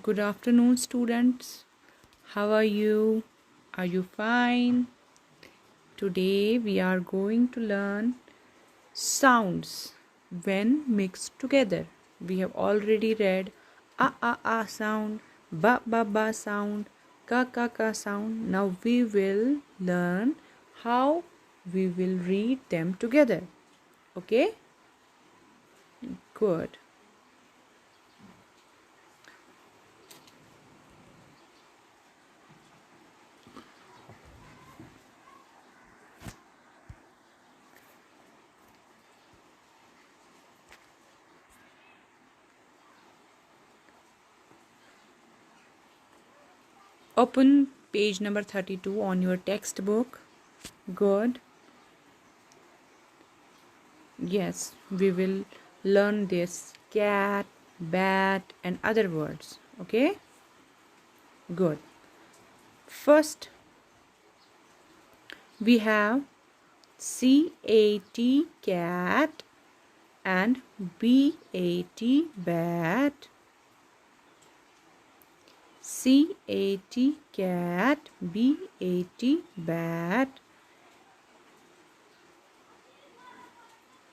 Good afternoon, students. How are you? Are you fine? Today we are going to learn sounds when mixed together. We have already read a sound, ba sound, ka sound. Now we will learn how we will read them together. Okay? Good. Open page number 32 on your textbook. Good. Yes, we will learn this cat, bat, and other words. Okay? Good. First, we have CAT cat and BAT bat. CAT cat, BAT bat.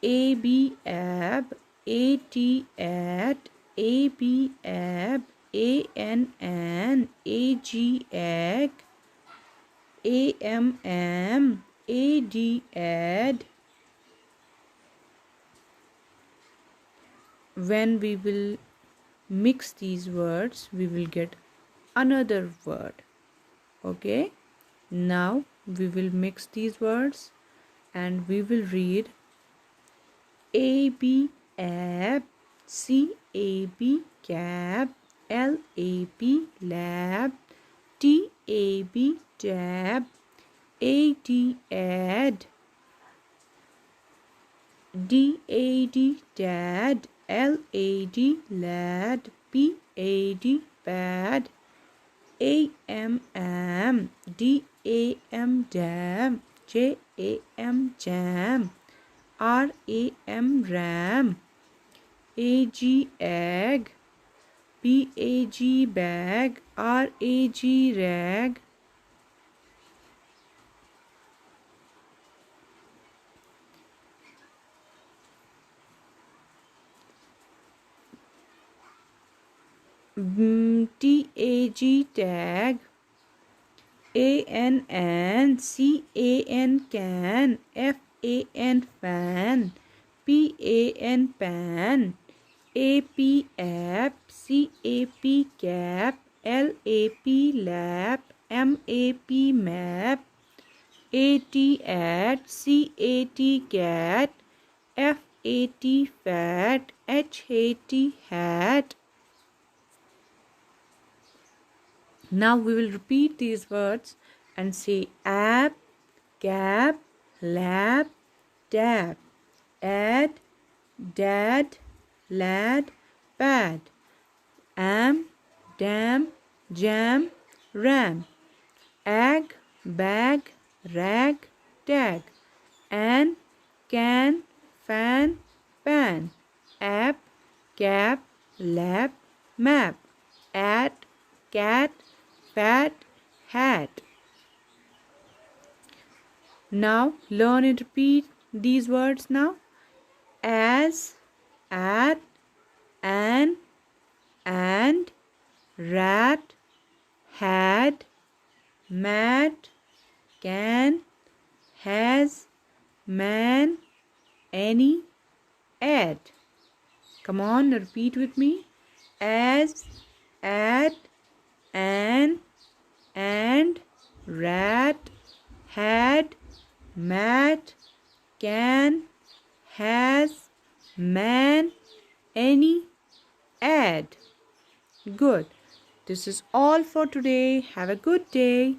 AB ab, AT at, AB ab, AN AG egg, AM AD ad. When we will mix these words, we will get another word. Okay? Now we will mix these words and we will read AB ab, CAB cab, LAB lab, TAB tab, AD ad, DAD dad, LAD lad, BAD bad, AM DAM dam, JAM jam, RAM ram, AG egg, BAG bag, RAG rag. TAG tag, ANN CAN can, FAN fan, PAN pan, AP app, CAP cap, LAP lap, MAP map, AT at, CAT cat, FAT fat, HAT hat. Now we will repeat these words and say app, gap, lab, dab, add, dad, lad, bad, dam, jam, ram, ag, bag, rag, tag, an, can, fan, pan, app, cap, lap, map, at, cat, fat, hat. Now learn and repeat these words now. As, at, an, and, rat, had, mat, can, has, man, any, at. Come on, repeat with me. As, at, an, and, rat, had, mat, can, has, man, any, ad. Good. This is all for today. Have a good day.